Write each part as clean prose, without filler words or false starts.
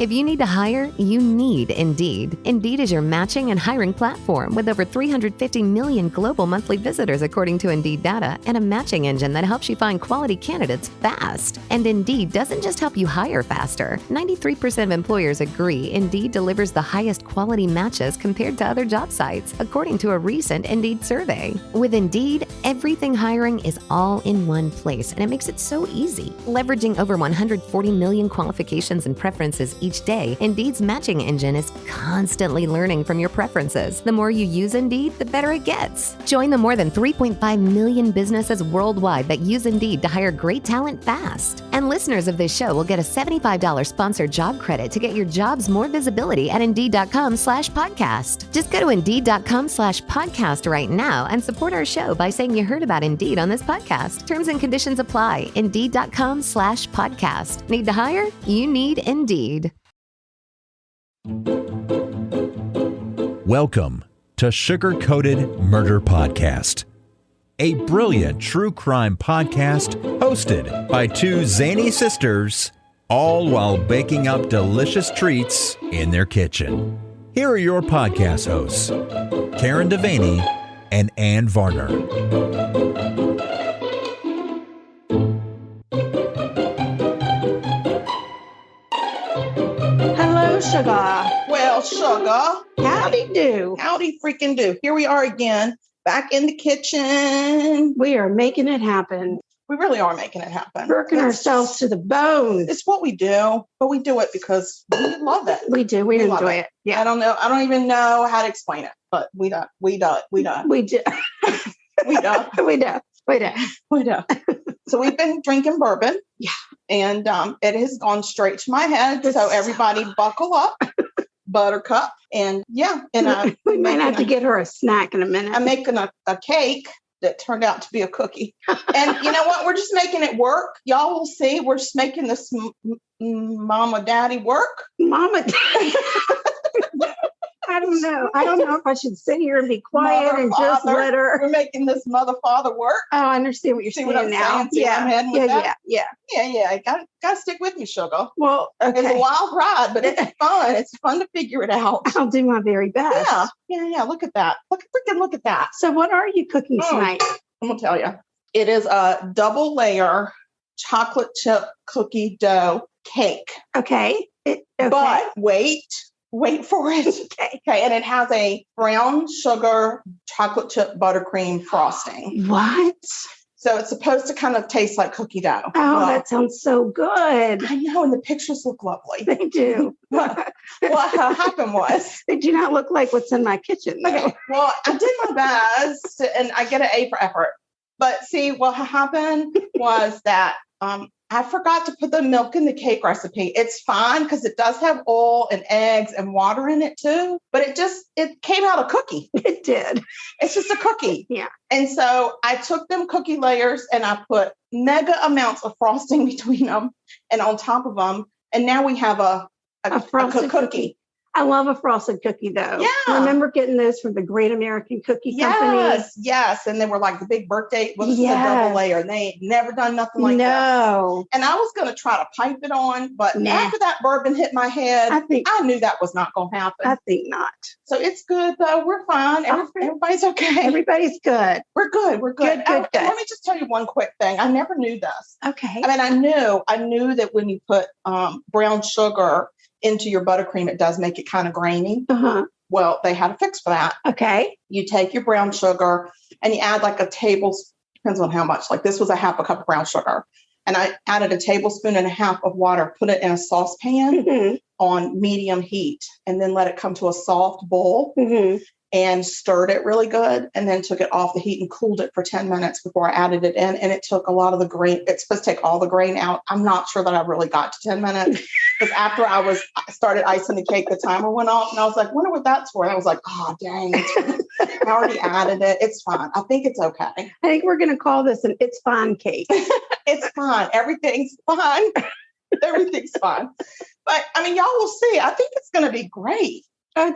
If you need to hire, you need Indeed. Indeed is your matching and hiring platform with over 350 million global monthly visitors according to Indeed data and a matching engine that helps you find quality candidates fast. And Indeed doesn't just help you hire faster. 93% of employers agree Indeed delivers the highest quality matches compared to other job sites, according to a recent Indeed survey. With Indeed, everything hiring is all in one place, and it makes it so easy. Leveraging over 140 million qualifications and preferences each day, Indeed's matching engine is constantly learning from your preferences. The more you use Indeed, the better it gets. Join the more than 3.5 million businesses worldwide that use Indeed to hire great talent fast. And listeners of this show will get a $75 sponsored job credit to get your jobs more visibility at Indeed.com/podcast. Just go to Indeed.com/podcast right now and support our show by saying you heard about Indeed on this podcast. Terms and conditions apply. Indeed.com/podcast. Need to hire? You need Indeed. Welcome to Sugar Coated Murder Podcast, a brilliant true crime podcast hosted by two zany sisters, all while baking up delicious treats in their kitchen. Here are your podcast hosts, Karen Devaney and Ann Varner. Hello, Sugar. Well, Sugar, Howdy do. howdy freaking do. Here we are again, back in the kitchen. We are making it happen. We really are making it happen. Working ourselves to the bone. It's what we do, but we do it because we love it. We do. We love enjoy it. Yeah, I don't know. I don't even know how to explain it, but we do. we do. We do. we do. We do. We do. So we've been drinking bourbon. Yeah. And it has gone straight to my head. So everybody buckle up, Buttercup. And yeah. And we might have to get her a snack in a minute. I'm making a cake that turned out to be a cookie. And you know what? We're just making it work. Y'all will see. We're just making this mama daddy work. Mama. I don't know. I don't know if I should sit here and be quiet Mother, and just father. let her. We're making this mother father work. Oh, I understand what you're See saying what I'm now. saying? See where I'm heading with that? Yeah. Yeah. Gotta stick with me, Sugar. Well, It's a okay. wild ride, but it's fun. It's fun to figure it out. I'll do my very best. Yeah. Look at that. Look at that. So, what are you cooking Oh. tonight? I'm gonna tell you. It is a double layer chocolate chip cookie dough cake. Okay. Okay. But wait for it. Okay. And it has a brown sugar chocolate chip buttercream frosting. What? So it's supposed to kind of taste like cookie dough. Oh, Well, that sounds so good. I know, and the pictures look lovely. They do. What happened was, They do not look like what's in my kitchen. though. okay, well, I did my best and I get an A for effort. But see, what happened was that I forgot to put the milk in the cake recipe. It's fine because it does have oil and eggs and water in it too, but it came out a cookie. It did. It's just a cookie. Yeah. And so I took them cookie layers and I put mega amounts of frosting between them and on top of them. And now we have a frosted cookie. I love a frosted cookie, though. Yeah. Remember getting those from the Great American Cookie Company? Yes. And they were like the big birthday, was a Yes. double layer. And they ain't never done nothing like that. No. And I was going to try to pipe it on, but Nah. after that bourbon hit my head, I knew that was not going to happen. I think not. So it's good, though. We're fine. Everybody's okay. Everybody's good. We're good. Good. And let me just tell you one quick thing. I never knew this. Okay. I mean, I knew that when you put brown sugar into your buttercream, it does make it kind of grainy. Uh-huh. Well, they had a fix for that. Okay. You take your brown sugar and you add like a tablespoon, depends on how much. Like this was a half a cup of brown sugar. And I added a tablespoon and a half of water, put it in a saucepan Mm-hmm. on medium heat, and then let it come to a soft boil Mm-hmm. and stirred it really good. And then took it off the heat and cooled it for 10 minutes before I added it in. And it took a lot of the grain. It's supposed to take all the grain out. I'm not sure that I really got to 10 minutes because after I started icing the cake, the timer went off and I was like, wonder what that's for. And I was like, oh, dang, I already added it. It's fine. I think it's okay. I think we're going to call this an It's Fine cake. It's fine. Everything's fine. Everything's fine. But I mean, y'all will see. I think it's going to be great. Oh,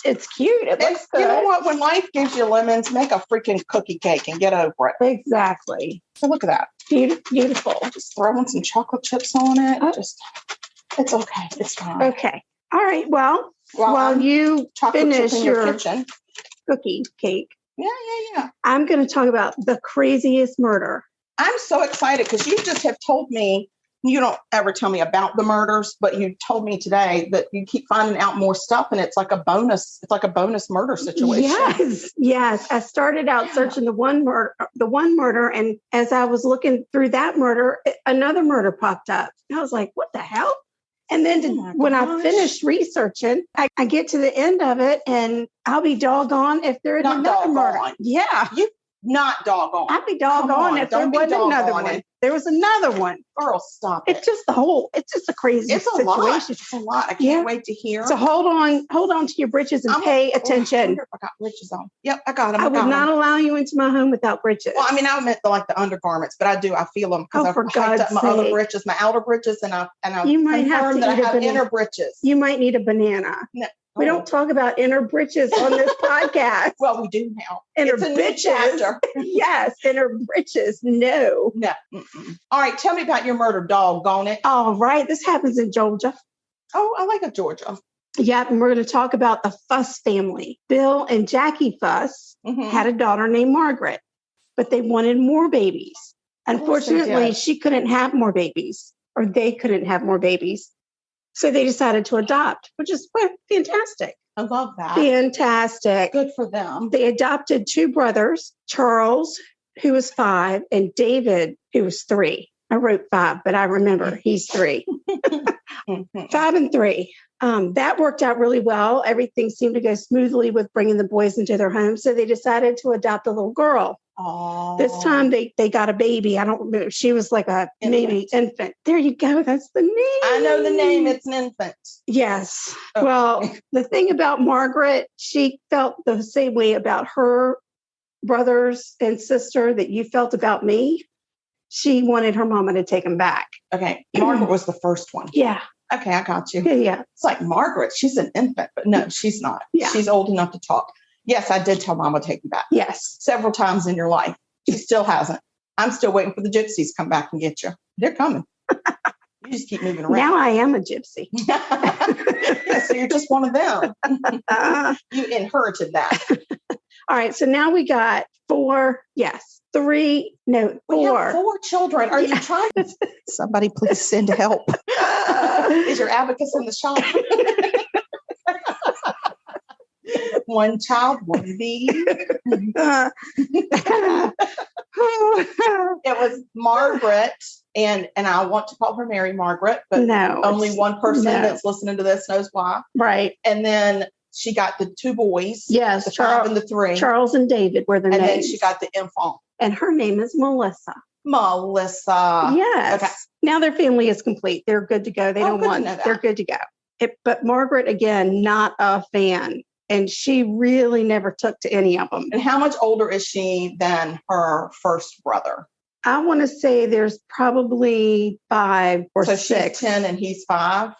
it's cute. It looks good. You know what? When life gives you lemons, make a freaking cookie cake and get over it. Exactly. So look at that. Beautiful. Just throwing some chocolate chips on it. Oh. Just It's okay. It's fine. Okay. All right. Well, while I'm you chocolate chip finish in your your kitchen. cookie cake, Yeah. I'm going to talk about the craziest murder. I'm so excited because you just have told me, you don't ever tell me about the murders, but you told me today that you keep finding out more stuff and it's like a bonus. It's like a bonus murder situation. Yes. I started out searching the one murder. And as I was looking through that murder, another murder popped up. And I was like, what the hell? And then when I finished researching, I get to the end of it and I'll be doggone if there isn't another murder. Yeah. You not doggone. I'd be doggone if there wasn't another one. There was another one. Girl, stop it. It's just a crazy situation. It's a lot. I can't wait to hear. So hold on to your britches and pay attention. I wonder if I got britches on. Yep, I got them. I would not allow you into my home without britches. Well, I mean, I meant the undergarments, but I feel them because I've hiked up my other britches, my outer britches, and I you might have to that I have inner britches. You might need a banana. No. We don't talk about inner britches on this podcast. Well, we do now. Inner britches. Yes, inner britches. No. All right, tell me about your murder, doggone it. All right, this happens in Georgia. Oh, I like Georgia. Yeah, and we're going to talk about the Fuss family. Bill and Jackie Fuss had a daughter named Margaret, but they wanted more babies. Unfortunately, she couldn't have more babies, or they couldn't have more babies. So they decided to adopt, which is fantastic. I love that. Fantastic. Good for them. They adopted two brothers, Charles, who was 5, and David, who was 3. I wrote 5, but I remember he's 3. 5 and 3. That worked out really well. Everything seemed to go smoothly with bringing the boys into their home. So they decided to adopt a little girl. Oh. This time they got a baby. I don't remember. She was like a maybe infant. There you go. That's the name. I know the name. It's an infant. Yes. Okay. Well, the thing about Margaret, she felt the same way about her brothers and sister that you felt about me. She wanted her mama to take them back. Okay. Margaret was the first one. Yeah. Okay, I got you. Yeah. It's like Margaret. She's an infant, but no, she's not. Yeah. She's old enough to talk. Yes, I did tell Mama to take you back. Yes. Several times in your life. She still hasn't. I'm still waiting for the gypsies to come back and get you. They're coming. You just keep moving around. Now I am a gypsy. Yeah, so you're just one of them. You inherited that. All right. So now we got 4. Yes. 3. No, 4. We have 4 children. Are you trying to? Somebody please send help. Is your abacus in the shop? One child, one bee. It was Margaret, and I want to call her Mary Margaret, but no, only one person that's listening to this knows why. Right. And then she got the 2 boys. Yes, the 5 and the 3. Charles and David were their names. And then she got the infant. And her name is Melissa. Melissa. Yes. Okay. Now their family is complete. They're good to go. They're good to go. But Margaret, again, not a fan. And she really never took to any of them. And how much older is she than her first brother? I want to say there's probably 5 or 6. So she's 10 and he's 5?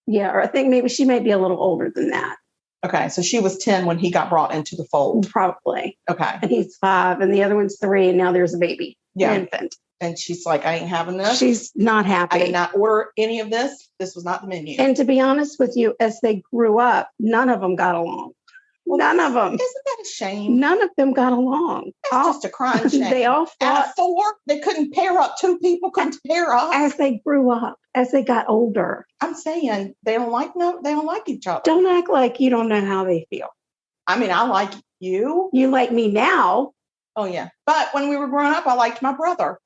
Yeah, or I think maybe she may be a little older than that. Okay, so she was 10 when he got brought into the fold. Probably. Okay. And he's 5 and the other one's 3 and now there's a baby. Yeah. An infant. And she's like, I ain't having this. She's not happy. I did not order any of this. This was not the menu. And to be honest with you, as they grew up, none of them got along. Well, none of them. Isn't that a shame? None of them got along. That's just a crying shame. They all fought. Out of 4, they couldn't pair up. 2 people couldn't pair up. As they grew up, as they got older. I'm saying they don't like each other. Don't act like you don't know how they feel. I mean, I like you. You like me now. Oh, yeah. But when we were growing up, I liked my brother.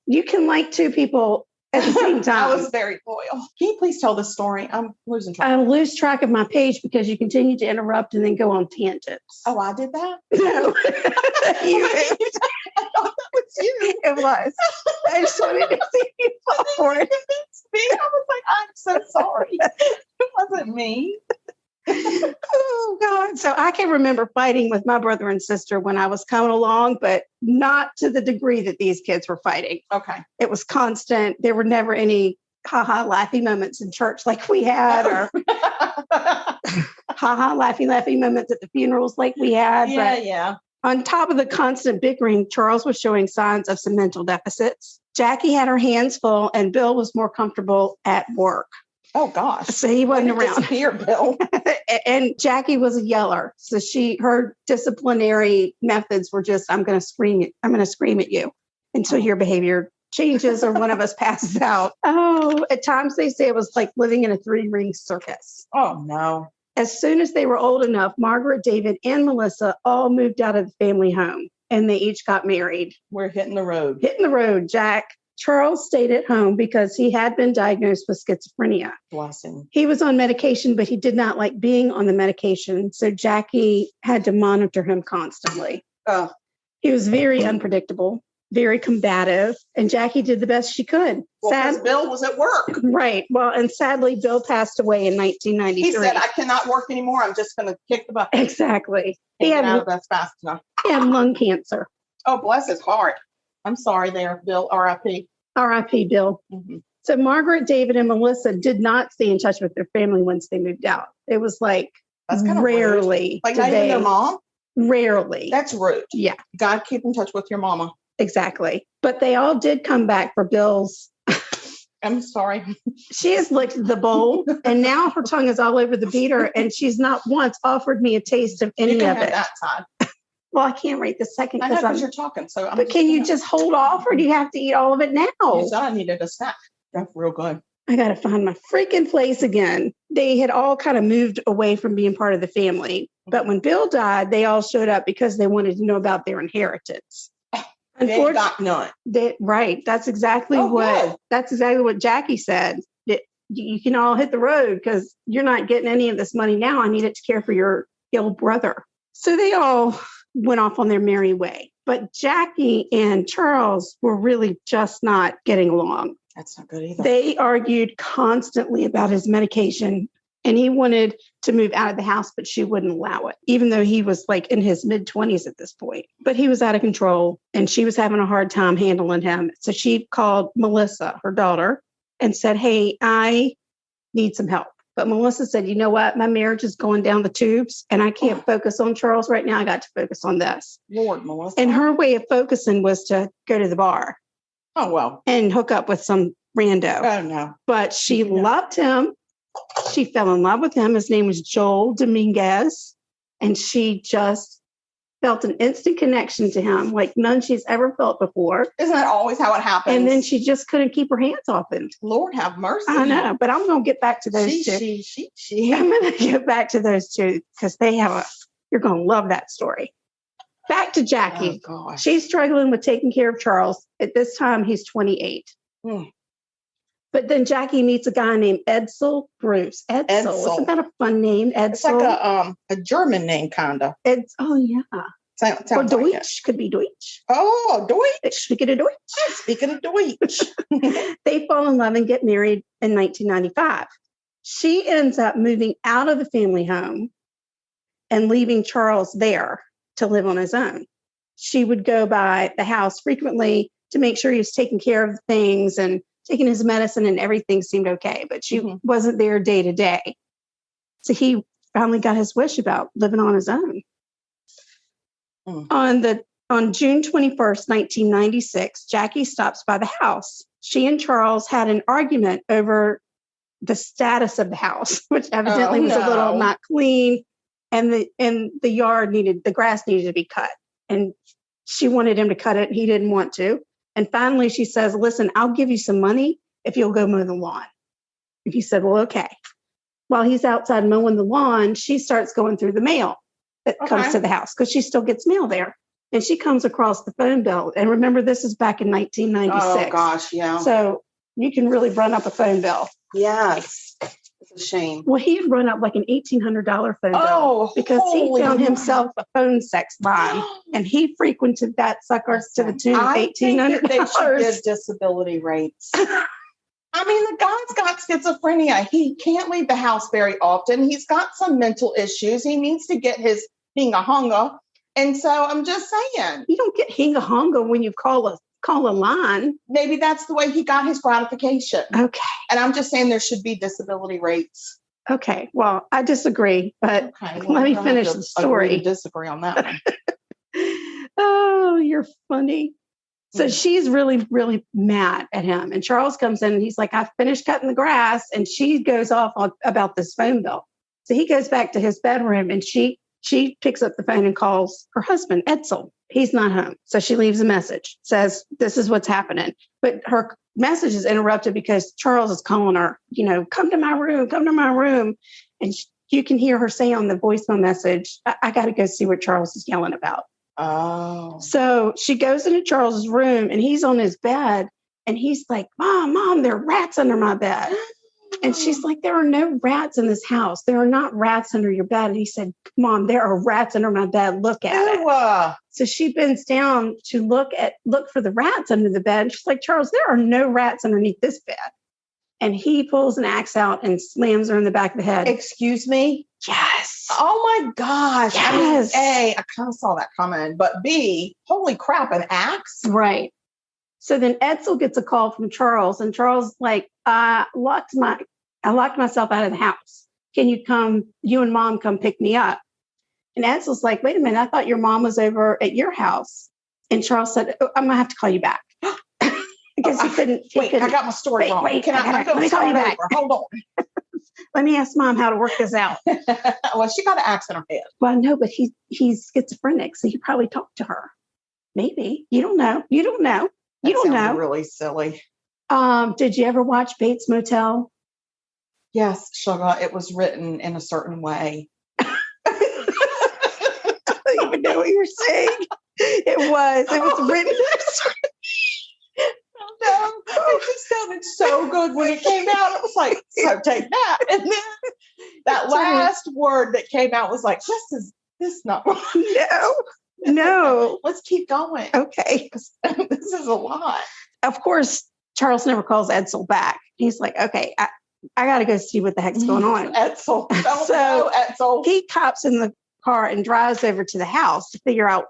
You can like 2 people at the same time. I was very loyal. Can you please tell this story? I'm losing track. I lose track of my page because you continue to interrupt and then go on tangents. Oh, I did that? No. I thought that was you. It was. I just wanted to see you fall for it. I was like, I'm so sorry. It wasn't me. Oh, God. So I can remember fighting with my brother and sister when I was coming along, but not to the degree that these kids were fighting. Okay. It was constant. There were never any ha-ha laughing moments in church like we had, or ha-ha laughing moments at the funerals like we had. Yeah, but yeah. On top of the constant bickering, Charles was showing signs of some mental deficits. Jackie had her hands full and Bill was more comfortable at work. Oh gosh. So he wasn't around. Disappear, Bill. And Jackie was a yeller. So her disciplinary methods were just, I'm going to scream at you until your behavior changes or one of us passes out. Oh, at times they say it was like living in a 3-ring circus. Oh no. As soon as they were old enough, Margaret, David, and Melissa all moved out of the family home and they each got married. We're hitting the road. Jack. Charles stayed at home because he had been diagnosed with schizophrenia. Bless him. He was on medication, but he did not like being on the medication. So Jackie had to monitor him constantly. He was very unpredictable, very combative, and Jackie did the best she could. Well, Bill was at work. Right. Well, and sadly, Bill passed away in 1993. He said, I cannot work anymore. I'm just going to kick the bucket. Exactly. He had lung cancer. Oh, bless his heart. I'm sorry there, Bill. R.I.P. R.I.P. Bill. Mm-hmm. So Margaret, David, and Melissa did not stay in touch with their family once they moved out. It was like that's kind of rarely. Rude. Like not even their mom? Rarely. That's rude. Yeah. You got to keep in touch with your mama. Exactly. But they all did come back for Bill's. I'm sorry. She has licked the bowl and now her tongue is all over the beater and she's not once offered me a taste of any of it. That side. Well, I can't rate the second because you're talking. But can you just hold off or do you have to eat all of it now? You said I needed a snack. That's real good. I got to find my freaking place again. They had all kind of moved away from being part of the family. But when Bill died, they all showed up because they wanted to know about their inheritance. They got none. Right. That's exactly what Jackie said. That you can all hit the road because you're not getting any of this money now. I need it to care for your ill brother. So they all went off on their merry way. But Jackie and Charles were really just not getting along. That's not good either. They argued constantly about his medication, and he wanted to move out of the house, but she wouldn't allow it, even though he was like in his mid-20s at this point. But he was out of control, and she was having a hard time handling him. So she called Melissa, her daughter, and said, hey, I need some help. But Melissa said, you know what? My marriage is going down the tubes and I can't focus on Charles right now. I got to focus on this. Lord, Melissa. And her way of focusing was to go to the bar. Oh, well. And hook up with some rando. Oh, no. But she loved him. She fell in love with him. His name was Joel Dominguez. And she just felt an instant connection to him like none she's ever felt before. Isn't that always how it happens? And then she just couldn't keep her hands off him. Lord have mercy. I know, but I'm going to get back to those two. I'm going to get back to those two because you're going to love that story. Back to Jackie. Oh, gosh. She's struggling with taking care of Charles. At this time, he's 28. But then Jackie meets a guy named Edsel Bruce. Edsel. Isn't that a fun name? Edsel. It's like a German name, kind of. Oh, yeah. Sounds or Deutsch. Like could be Deutsch. Oh, Deutsch. Speaking of Deutsch. Speaking of Deutsch. They fall in love and get married in 1995. She ends up moving out of the family home and leaving Charles there to live on his own. She would go by the house frequently to make sure he was taking care of things and taking his medicine and everything seemed okay, but she wasn't there day to day. So he finally got his wish about living on his own. On June 21st, 1996, Jackie stops by the house. She and Charles had an argument over the status of the house, which evidently was a little not clean, and the grass needed to be cut. And she wanted him to cut it. He didn't want to. And finally, she says, listen, I'll give you some money if you'll go mow the lawn. And he said, well, okay. While he's outside mowing the lawn, she starts going through the mail that comes to the house because she still gets mail there. And she comes across the phone bill. And remember, this is back in 1996. Oh, gosh, yeah. So you can really run up a phone bill. Yes. It's a shame. Well, he had run up like an $1,800 phone bill because he found himself a phone sex line and he frequented that sucker to the tune of $1,800. They should give disability rates. I mean, the guy's got schizophrenia. He can't leave the house very often. He's got some mental issues. He needs to get his hinga-honga. And so I'm just saying. You don't get hinga-honga when you call a line. Maybe that's the way he got his gratification. Okay. And I'm just saying there should be disability rates. Okay. Well, I disagree, but let me finish the story. Disagree on that one. Oh, you're funny. So she's really, really mad at him. And Charles comes in and he's like, I finished cutting the grass. And she goes off about this phone bill. So he goes back to his bedroom and she picks up the phone and calls her husband, Edsel. He's not home. So she leaves a message, says, this is what's happening. But her message is interrupted because Charles is calling her, come to my room. And you can hear her say on the voicemail message, I got to go see what Charles is yelling about. Oh. So she goes into Charles's room and he's on his bed and he's like, Mom, there are rats under my bed. And she's like, there are no rats in this house. There are not rats under your bed. And he said, Mom, there are rats under my bed. Look at it. So she bends down to look for the rats under the bed. And she's like, Charles, there are no rats underneath this bed. And he pulls an axe out and slams her in the back of the head. Excuse me? Yes. Oh my gosh. Yes. I mean, A, I kind of saw that coming, but B, holy crap, an axe? Right. So then Edsel gets a call from Charles, and Charles is like, I locked myself out of the house. Can you and Mom come pick me up? And Edsel's like, wait a minute, I thought your mom was over at your house. And Charles said, I'm going to have to call you back. Because he couldn't. I got my story wrong. Let me call you back. Hold on. Let me ask Mom how to work this out. Well, she got an axe in her head. Well, no, but he's schizophrenic, so he probably talked to her. Maybe. You don't know. That sounds really silly. Did you ever watch Bates Motel? Yes, sugar. It was written in a certain way. I don't even know what you're saying. It was written in a certain It just sounded so good when it came out. It was like, so take that. And then that last word that came out was like, this is not No. Let's keep going. Okay. This is a lot. Of course, Charles never calls Edsel back. He's like, okay, I got to go see what the heck's going on. Edsel. Edsel. He cops in the car and drives over to the house to figure out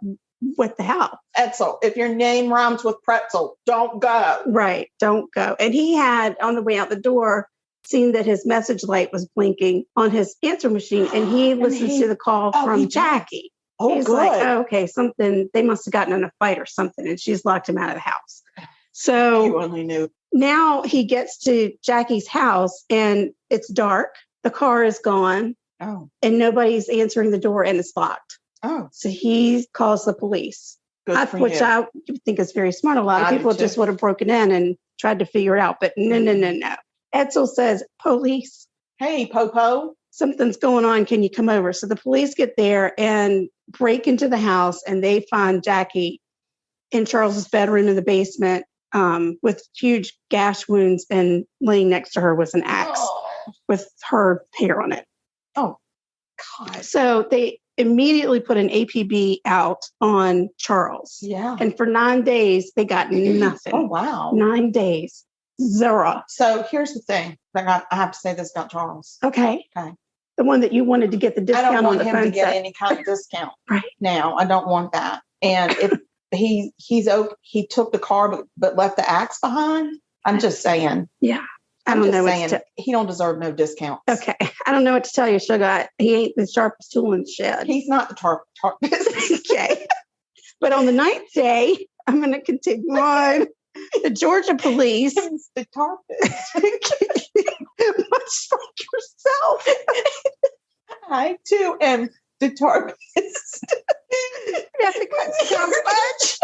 what the hell. Edsel, if your name rhymes with pretzel, don't go. Right, don't go. And he had, on the way out the door, seen that his message light was blinking on his answer machine, and he listens to the call from Jackie. Oh, he's good. like, okay, something, they must have gotten in a fight or something, and she's locked him out of the house. So you only knew. Now he gets to Jackie's house, and it's dark. The car is gone. Oh. And nobody's answering the door, and it's locked. Oh. So he calls the police, which I think is very smart. A lot of people just would have broken in and tried to figure it out, but no. Edsel says, police. Hey, Popo. Something's going on. Can you come over? So the police get there and break into the house, and they find Jackie in Charles's bedroom in the basement with huge gash wounds, and laying next to her was an axe with her hair on it. Oh, God. So they immediately put an APB out on Charles. Yeah. And for 9 days, they got nothing. Oh, wow. 9 days. Zero. So here's the thing. I have to say this about Charles. Okay. The one that you wanted to get the discount on the phone. I don't want him to get any kind of discount. Right. Now, I don't want that. And if he took the car but left the axe behind, I'm just saying. Yeah. I don't know what to he don't deserve no discount. Okay. I don't know what to tell you, Sugar. He ain't the sharpest tool in the shed. He's not the sharpest. Okay. But on the 9th day, I'm going to continue on. The Georgia police. The tarpist. Much like yourself. I too am the tarpist. You have to cut so much.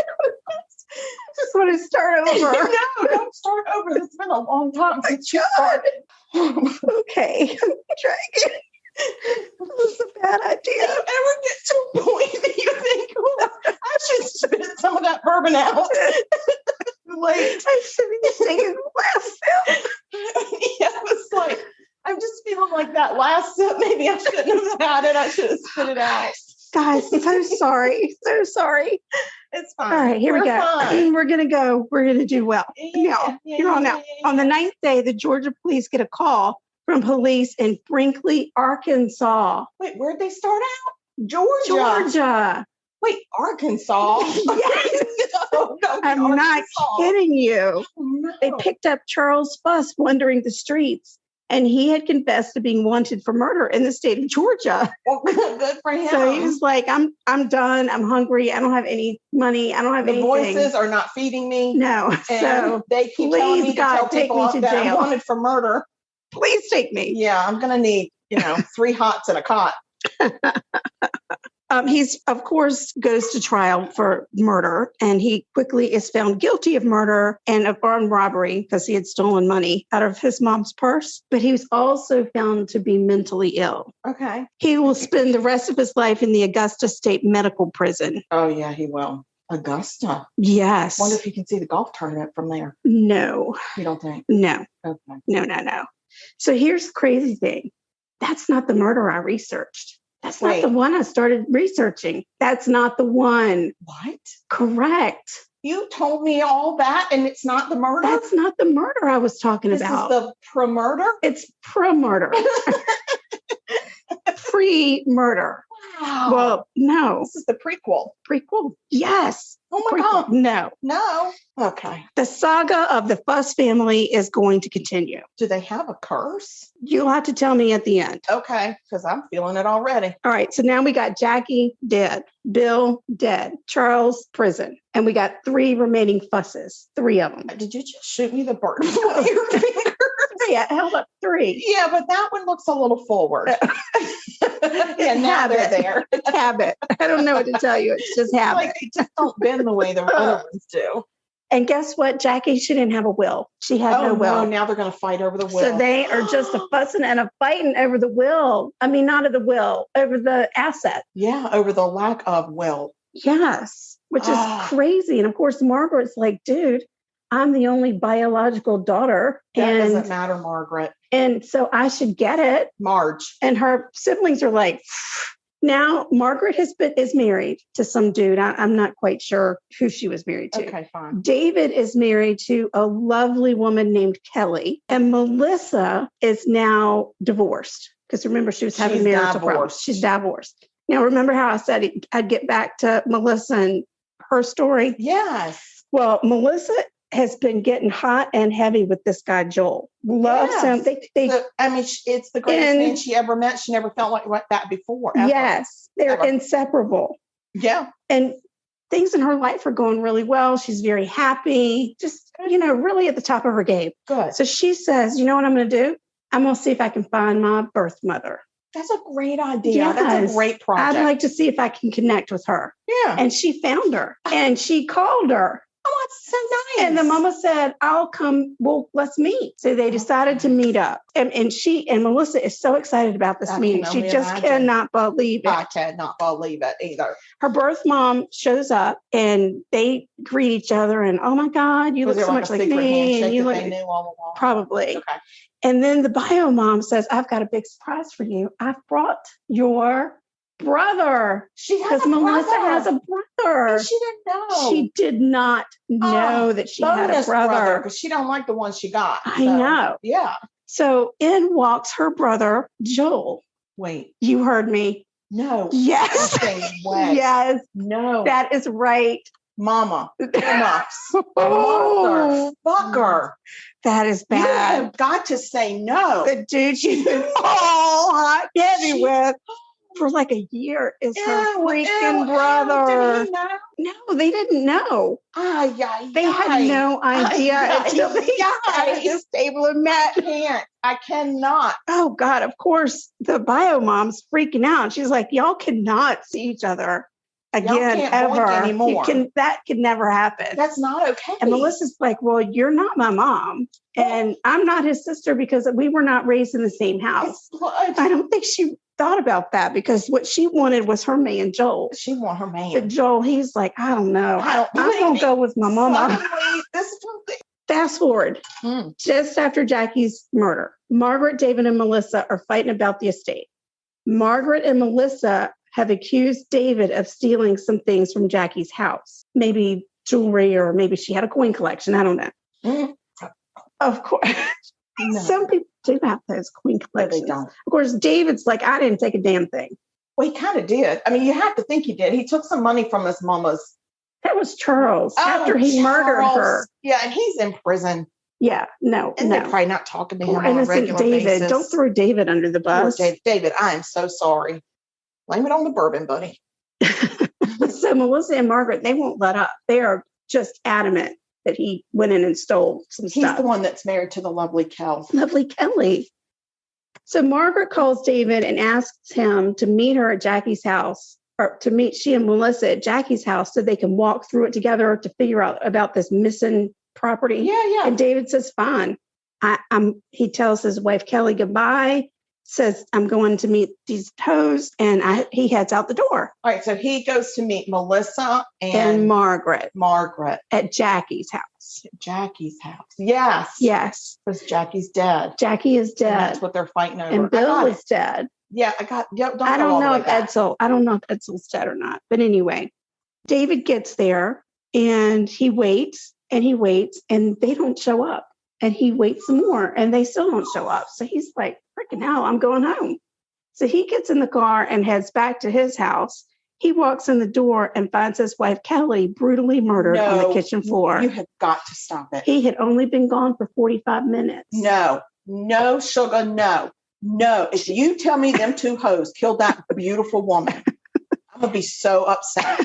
Just want to start over. No, don't start over. It's been a long time since you started. Okay. Trying. This is a bad idea. Do you ever get to a point that you think, I should spit some of that bourbon out? Like, I should be taking the last sip. Yeah, it was like, I'm just feeling like that last sip. Maybe I shouldn't have had it. I should have spit it out. Guys, so sorry. So sorry. It's fine. All right, here we go. Fine. We're going to go. We're going to do well. Now, here on out. On the 9th day, the Georgia police get a call from police in Brinkley, Arkansas. Wait, where'd they start out? Georgia. Wait, Arkansas? Yes. No, I'm Arkansas. not kidding you. No. They picked up Charles Fuss wandering the streets, And he had confessed to being wanted for murder in the state of Georgia. Well, good for him. So he was like, I'm done. I'm hungry. I don't have any money. I don't have anything. The voices are not feeding me. No. And so they keep telling me to tell people that I'm wanted for murder. Please take me. Yeah, I'm going to need, 3 hots and a cot. He's, of course, goes to trial for murder, and he quickly is found guilty of murder and of armed robbery because he had stolen money out of his mom's purse. But he was also found to be mentally ill. Okay. He will spend the rest of his life in the Augusta State Medical Prison. Oh, yeah, he will. Augusta? Yes. Wonder if you can see the golf tournament from there. No. You don't think? No. Okay. No. So here's the crazy thing. That's not the murder I researched. That's not the one I started researching. That's not the one. What? Correct. You told me all that and it's not the murder? That's not the murder I was talking about. This is the pre-murder? It's pre-murder. Pre-murder. Wow. Well, no. This is the prequel. Prequel? Yes. Oh my Prequel. God. No. No. Okay. The saga of the Fuss family is going to continue. Do they have a curse? You'll have to tell me at the end. Okay, because I'm feeling it already. All right. So now we got Jackie dead, Bill dead, Charles prison, and we got 3 remaining Fusses, 3 of them. Did you just shoot me the bird with your finger? Yeah, I held up 3. Yeah, but that one looks a little forward. And now they're there. It's habit. I don't know what to tell you. It's just habit. Like they just don't bend the way the other ones do. And guess what? Jackie, she didn't have a will. She had no will. No, now they're going to fight over the will. So they are just a fussing and a fighting over the will. I mean, not of the will, over the asset. Yeah, over the lack of will. Yes, which is crazy. And of course, Margaret's like, dude, I'm the only biological daughter. That doesn't matter, Margaret. And so I should get it. Marge. And her siblings are like, now Margaret is married to some dude. I'm not quite sure who she was married to. Okay, fine. David is married to a lovely woman named Kelly. And Melissa is now divorced. Because remember, she was having marital problems. She's divorced. Now, remember how I said I'd get back to Melissa and her story? Yes. Well, Melissa has been getting hot and heavy with this guy, Joel. Loves him. It's the greatest man she ever met. She never felt like that before. Ever. Yes. They're inseparable. Yeah. And things in her life are going really well. She's very happy, just, really at the top of her game. Good. So she says, you know what I'm going to do? I'm going to see if I can find my birth mother. That's a great idea. Yes. That's a great project. I'd like to see if I can connect with her. Yeah. And she found her and she called her. Oh, that's so nice. And the mama said, I'll come. Well, let's meet. So they decided to meet up. And Melissa is so excited about this meeting. She just cannot believe it. I cannot believe it either. Her birth mom shows up and they greet each other. And oh my God, you look so much like me. And you look, they knew all along? Probably. Okay. And then the bio mom says, I've got a big surprise for you. I've brought your brother. Because Melissa has a brother. And she didn't know. She did not know that she had a brother. Because she don't like the one she got. I know. Yeah. So in walks her brother, Joel. Wait. You heard me. No. Yes. Yes. No. That is right. Mama. Motherfucker. That is bad. You have got to say no. The dude she's been all hot heavy with for like a year is her freaking brother. Did he know? No, they didn't know. They had no idea until they got at this table and met. I cannot. Oh God, of course, the bio mom's freaking out. She's like, y'all cannot see each other again ever anymore. That could never happen. That's not okay. And Melissa's like, well, you're not my mom and I'm not his sister because we were not raised in the same house. I don't think she thought about that because what she wanted was her man Joel. She want her man. But Joel, he's like, I don't know. I'm gonna go with my mama. Fast forward, just after Jackie's murder, Margaret, David, and Melissa are fighting about the estate. Margaret and Melissa have accused David of stealing some things from Jackie's house, maybe jewelry, or maybe she had a coin collection. I don't know. Of course, some people do have those coin collections. No, they don't. Of course, David's like, I didn't take a damn thing. Well, he kind of did. I mean, you have to think he did. He took some money from his mama's. That was Charles after he murdered her. Yeah, and he's in prison. Yeah, no, And no. they're probably not talking to him Poor on a innocent regular David. basis. Don't throw David under the Poor bus. David, I am so sorry. Blame it on the bourbon, buddy. So Melissa and Margaret, they won't let up. They are just adamant that he went in and stole some He's stuff. the one that's married to the lovely Kel. Lovely Kelly. So Margaret calls David and asks him to meet her at Jackie's house, or to meet she and Melissa at Jackie's house so they can walk through it together to figure out about this missing property. Yeah. And David says, fine. He tells his wife Kelly goodbye, says, I'm going to meet these hoes, and he heads out the door. All right, so he goes to meet Melissa And Margaret at Jackie's house. Jackie's house. Yes. Yes. Because Jackie's dead. Jackie is dead. And that's what they're fighting over. And Bill is dead. Yeah, I got. Yep. I don't know if Edsel's dead or not. But anyway, David gets there and he waits and they don't show up. And he waits some more and they still don't show up. So he's like, freaking hell, I'm going home. So he gets in the car and heads back to his house. He walks in the door and finds his wife, Kelly, brutally murdered on the kitchen floor. You have got to stop it. He had only been gone for 45 minutes. No, sugar, no. If you tell me them two hoes killed that beautiful woman, I'm going to be so upset.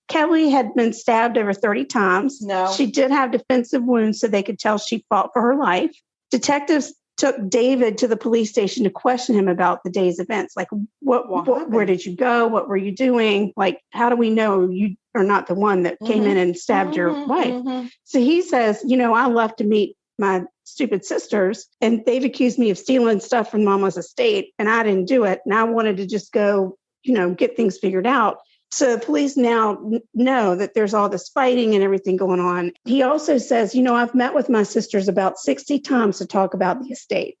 Kelly had been stabbed over 30 times. No. She did have defensive wounds, so they could tell she fought for her life. Detectives took David to the police station to question him about the day's events. Like, where did you go? What were you doing? Like, how do we know you are not the one that came in and stabbed your wife? So he says, I left to meet my stupid sisters, and they've accused me of stealing stuff from Mama's estate, and I didn't do it. And I wanted to just go, get things figured out. So the police now know that there's all this fighting and everything going on. He also says, I've met with my sisters about 60 times to talk about the estate.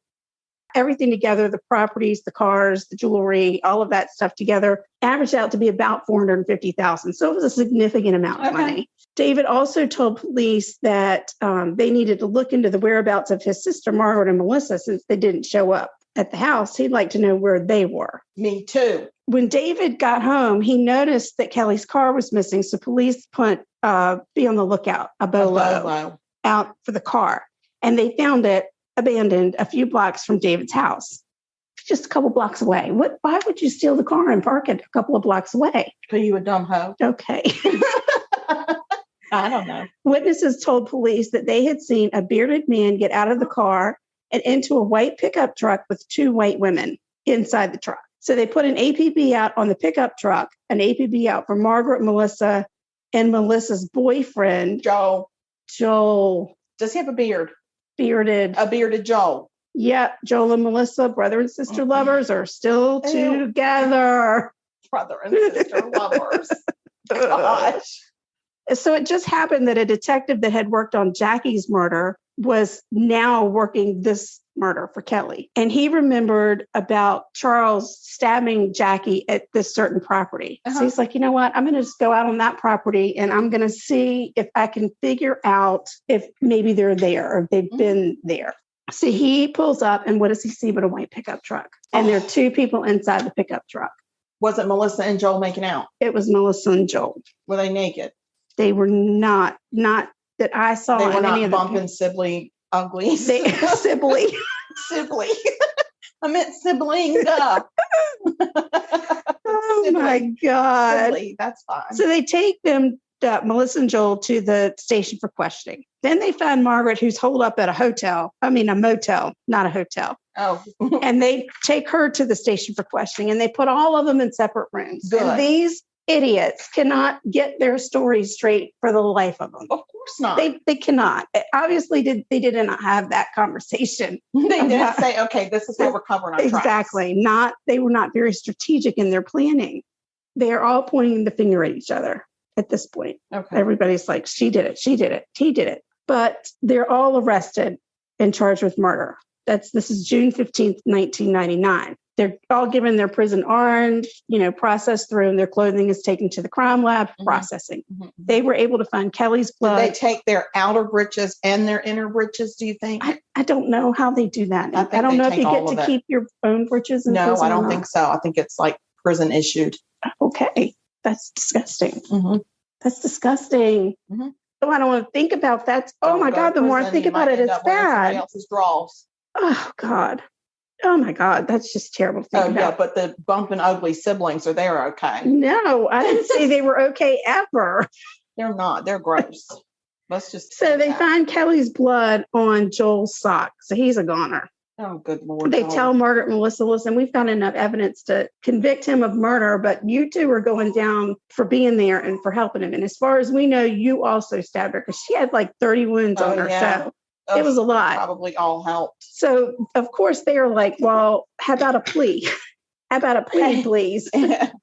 Everything together, the properties, the cars, the jewelry, all of that stuff together, averaged out to be about $450,000. So it was a significant amount of money. David also told police that they needed to look into the whereabouts of his sister, Margaret and Melissa, since they didn't show up at the house. He'd like to know where they were. Me too. When David got home, he noticed that Kelly's car was missing. So police put be on the lookout, a bolo out for the car. And they found it abandoned a few blocks from David's house, just a couple blocks away. Why would you steal the car and park it a couple of blocks away? Are you a dumb hoe? Okay. I don't know. Witnesses told police that they had seen a bearded man get out of the car and into a white pickup truck with two white women inside the truck. So they put an APB out on the pickup truck, an APB out for Margaret, Melissa, and Melissa's boyfriend, Joel. Does he have a beard? Bearded. A bearded Joel. Yeah, Joel and Melissa, brother and sister lovers, are still together. Brother and sister lovers. Gosh. So it just happened that a detective that had worked on Jackie's murder was now working this murder for Kelly. And he remembered about Charles stabbing Jackie at this certain property. So he's like, you know what? I'm going to just go out on that property and I'm going to see if I can figure out if maybe they're there or if they've been there. So he pulls up, and what does he see but a white pickup truck? And there are two people inside the pickup truck. Was it Melissa and Joel making out? It was Melissa and Joel. Were they naked? They were not that I saw. They were in not any bumping sibling ugly. Sibling. I meant sibling. Oh my God. Sibling. That's fine. So they take them, Melissa and Joel, to the station for questioning. Then they find Margaret, who's holed up at a motel, not a hotel. Oh. And they take her to the station for questioning, and they put all of them in separate rooms. Good. And these idiots cannot get their stories straight for the life of them. Of course not. They cannot. Obviously, they did not have that conversation. They didn't say, okay, this is what we're covering our tracks. Exactly. They were not very strategic in their planning. They are all pointing the finger at each other at this point. Okay. Everybody's like, she did it, he did it. But they're all arrested and charged with murder. This is June 15th, 1999. They're all given their prison orange, processed through, and their clothing is taken to the crime lab for processing. Mm-hmm. They were able to find Kelly's blood. Did they take their outer breeches and their inner breeches, do you think? I don't know how they do that. I don't know if you get to keep your own breeches in prison. No, I don't think so. I think it's like prison issued. Okay. That's disgusting. Mm-hmm. That's disgusting. Mm-hmm. Oh, I don't want to think about that. Oh my God. The more I think about it, it's bad. Else's draws. Oh God. Oh my God. That's just terrible to think about. Yeah, but the bumping ugly siblings are there okay? No, I didn't say they were okay ever. They're not. They're gross. Let's just. So they find Kelly's blood on Joel's sock. So he's a goner. Oh, good Lord. They tell Margaret and Melissa, listen, we've got enough evidence to convict him of murder, but you two are going down for being there and for helping him. And as far as we know, you also stabbed her because she had like 30 wounds on her. Yeah. So it was a lot. Probably all helped. So, of course, they are like, well, how about a plea? How about a plea, please?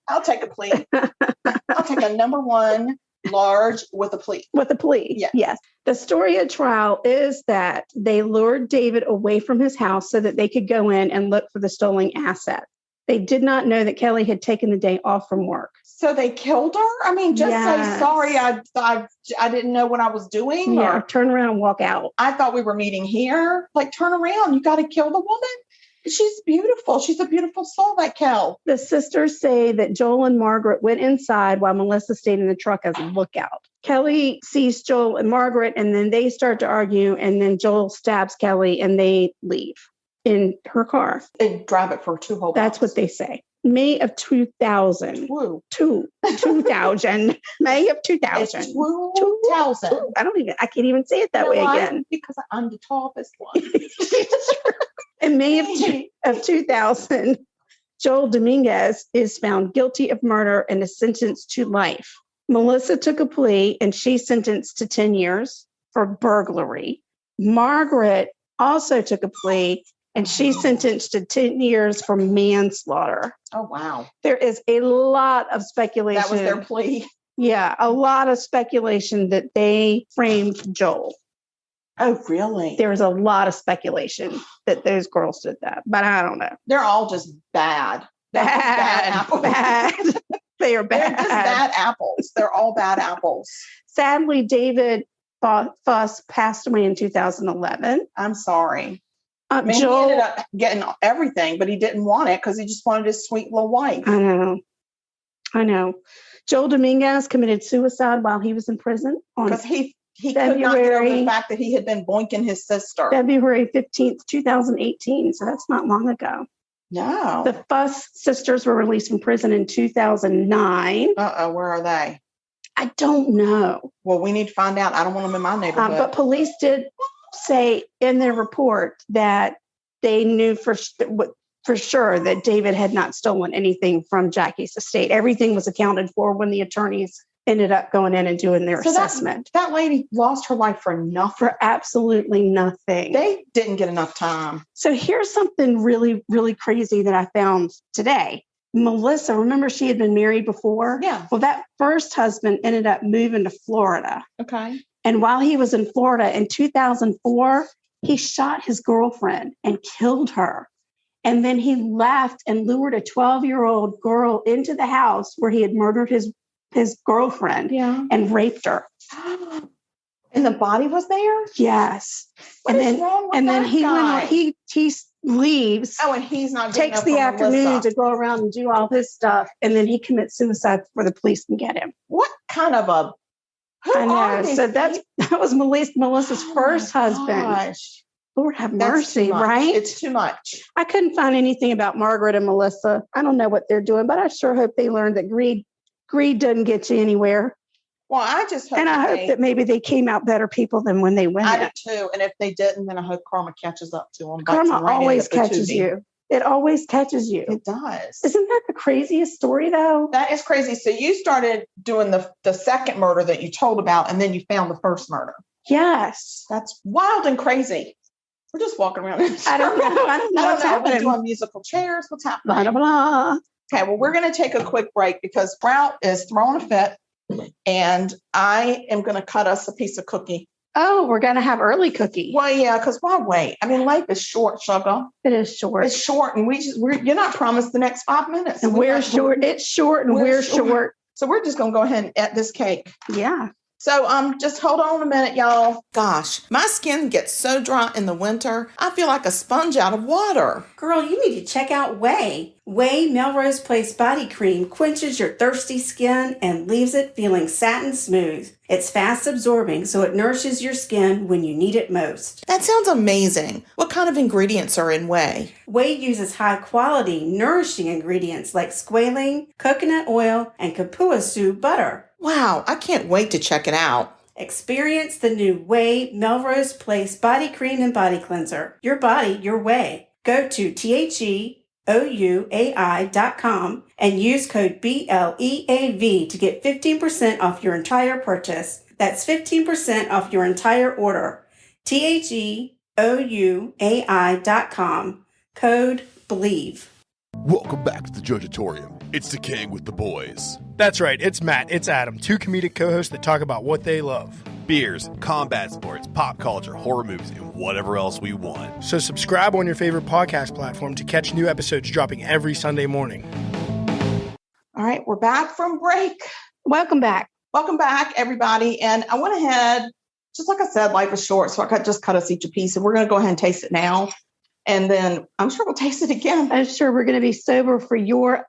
I'll take a plea. I'll take a number 1 large with a plea. With a plea, yes. The story at trial is that they lured David away from his house so that they could go in and look for the stolen asset. They did not know that Kelly had taken the day off from work. So they killed her? I mean, just say, sorry, I didn't know what I was doing. Yeah, or turn around and walk out. I thought we were meeting here. Like, turn around. You got to kill the woman. She's beautiful. She's a beautiful soul, that Kel. The sisters say that Joel and Margaret went inside while Melissa stayed in the truck as a lookout. Kelly sees Joel and Margaret, and then they start to argue, and then Joel stabs Kelly, and they leave in her car. They drive it for 2 whole That's months. what they say. May of 2000. Woo. 2000. May of 2000. It's 2000. I can't even say it that way again. Because I'm the toughest one. In May of 2000, Joel Dominguez is found guilty of murder and is sentenced to life. Melissa took a plea and she's sentenced to 10 years for burglary. Margaret also took a plea and she's sentenced to 10 years for manslaughter. Oh, wow. There is a lot of speculation. That was their plea. Yeah, a lot of speculation that they framed Joel. Oh, really? There's a lot of speculation that those girls did that, but I don't know. They're all just bad. Bad apples. Bad. They are bad. They're just bad apples. They're all bad apples. Sadly, David Fuss passed away in 2011. I'm sorry. He ended up getting everything, but he didn't want it because he just wanted his sweet little wife. I know. Joel Dominguez committed suicide while he was in prison because he could not get over the fact that he had been boinking his sister. February 15th, 2018. So that's not long ago. No. The Fuss sisters were released from prison in 2009. Where are they? I don't know. Well, we need to find out. I don't want them in my neighborhood. But police did say in their report that they knew for sure that David had not stolen anything from Jackie's estate. Everything was accounted for when the attorneys ended up going in and doing their assessment. That lady lost her life for nothing. For absolutely nothing. They didn't get enough time. So here's something really, really crazy that I found today. Melissa, remember she had been married before? Yeah. Well, that first husband ended up moving to Florida. Okay. And while he was in Florida in 2004, he shot his girlfriend and killed her. And then he left and lured a 12-year-old girl into the house where he had murdered his girlfriend and raped her. And the body was there? Yes. What is wrong with that guy? He leaves. Oh, and he's not takes the afternoon to go around and do all his stuff, and then he commits suicide before the police can get him. What kind of a? I know. So that was Melissa's first husband. Gosh. Lord have mercy, right? It's too much. I couldn't find anything about Margaret and Melissa. I don't know what they're doing, but I sure hope they learned that greed doesn't get you anywhere. Well, I just hope hope that maybe they came out better people than when they went. I do too. And if they didn't, then I hope karma catches up to them. Karma always catches you. It always catches you. It does. Isn't that the craziest story, though? That is crazy. So you started doing the second murder that you told about, and then you found the first murder. Yes. That's wild and crazy. We're just walking around. I don't know what's happening. We're doing musical chairs. What's happening? Blah, blah, blah. Okay, well, we're going to take a quick break because Sprout is throwing a fit, and I am going to cut us a piece of cookie. Oh, we're going to have early cookie. Well, yeah, because why wait? I mean, life is short, sugar. It is short. It's short, and you're not promised the next 5 minutes. And we're short. It's short, and we're short. So we're just going to go ahead and eat this cake. Yeah. So just hold on a minute, y'all. Gosh, my skin gets so dry in the winter. I feel like a sponge out of water. Girl, you need to check out Way. Way Melrose Place Body Cream quenches your thirsty skin and leaves it feeling satin smooth. It's fast absorbing, so it nourishes your skin when you need it most. That sounds amazing. What kind of ingredients are in Way? Way uses high-quality, nourishing ingredients like squalane, coconut oil, and kapuasu butter. Wow, I can't wait to check it out. Experience the new Way Melrose Place Body Cream and Body Cleanser. Your body, your way. Go to THEOUAI.com and use code BLEAV to get 15% off your entire purchase. That's 15% off your entire order. THEOUAI.com. Code BELIEVE. Welcome back to the Judgeatorium. It's the King with the boys. That's right, it's Matt, it's Adam, two comedic co-hosts that talk about what they love. Beers, combat sports, pop culture, horror movies, and whatever else we want. So subscribe on your favorite podcast platform to catch new episodes dropping every Sunday morning. All right, we're back from break. Welcome back. Welcome back, everybody. And I went ahead, just like I said, life is short, so I just cut us each a piece, and we're going to go ahead and taste it now. And then I'm sure we'll taste it again. I'm sure we're going to be sober for your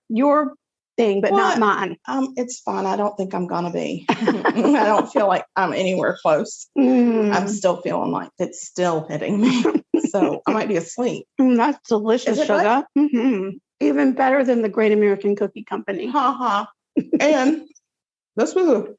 thing, but not mine. It's fine. I don't think I'm going to be. I don't feel like I'm anywhere close. I'm still feeling like it's still hitting me. So I might be asleep. That's delicious, sugar. Mm-hmm. Even better than the Great American Cookie Company. Ha. And this was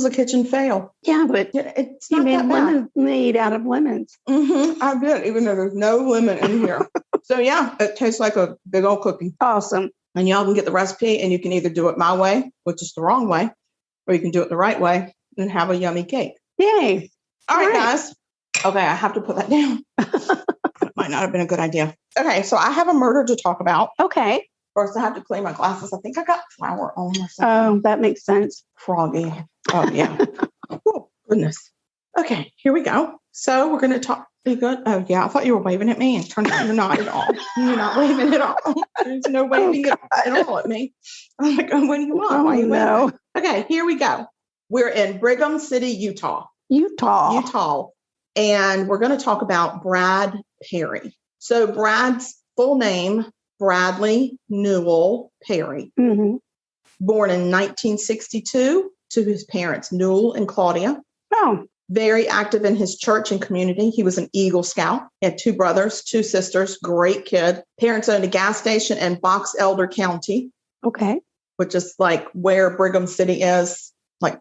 a kitchen fail. Yeah, but it's you not made that bad. lemonade out of lemons. Mm-hmm, I did, even though there's no lemon in here. So yeah, it tastes like a big old cookie. Awesome. And y'all can get the recipe, and you can either do it my way, which is the wrong way, or you can do it the right way and have a yummy cake. Yay. All right, guys. Okay, I have to put that down. That might not have been a good idea. Okay, so I have a murder to talk about. Okay. First, I have to clean my glasses. I think I got flour on or something. Oh, that makes sense. Froggy. Oh, yeah. Oh, goodness. Okay, here we go. So we're going to talk. Are you good? Oh, yeah. I thought you were waving at me, and turned out you're not at all. You're not waving at all. There's no waving at all at me. I'm like, oh, what do you want? Why are you waving? Okay, here we go. We're in Brigham City, Utah. And we're going to talk about Brad Perry. So Brad's full name, Bradley Newell Perry, born in 1962 to his parents, Newell and Claudia. Oh. Very active in his church and community. He was an Eagle Scout. He had 2 brothers, 2 sisters, great kid. Parents owned a gas station in Box Elder County. Okay. Which is like where Brigham City is. Like,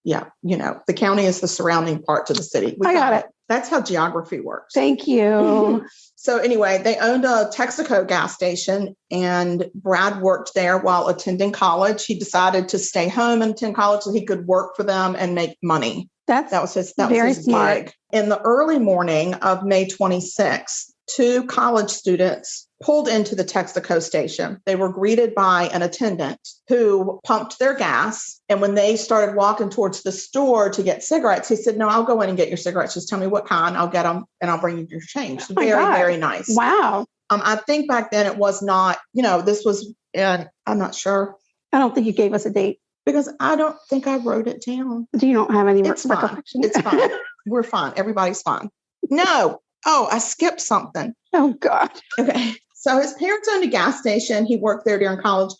yeah, the county is the surrounding part to the city. I got it. That's how geography works. Thank you. So anyway, they owned a Texaco gas station, and Brad worked there while attending college. He decided to stay home and attend college so he could work for them and make money. That was his smart gig. In the early morning of May 26th, 2 college students pulled into the Texaco station. They were greeted by an attendant who pumped their gas. And when they started walking towards the store to get cigarettes, he said, no, I'll go in and get your cigarettes. Just tell me what kind. I'll get them and I'll bring you your change. So very nice. Wow. I think back then it was not, this was, and I'm not sure. I don't think you gave us a date. Because I don't think I wrote it down. Do you don't have any recollection? It's fine. We're fine. Everybody's fine. No. Oh, I skipped something. Oh, God. Okay. So his parents owned a gas station. He worked there during college.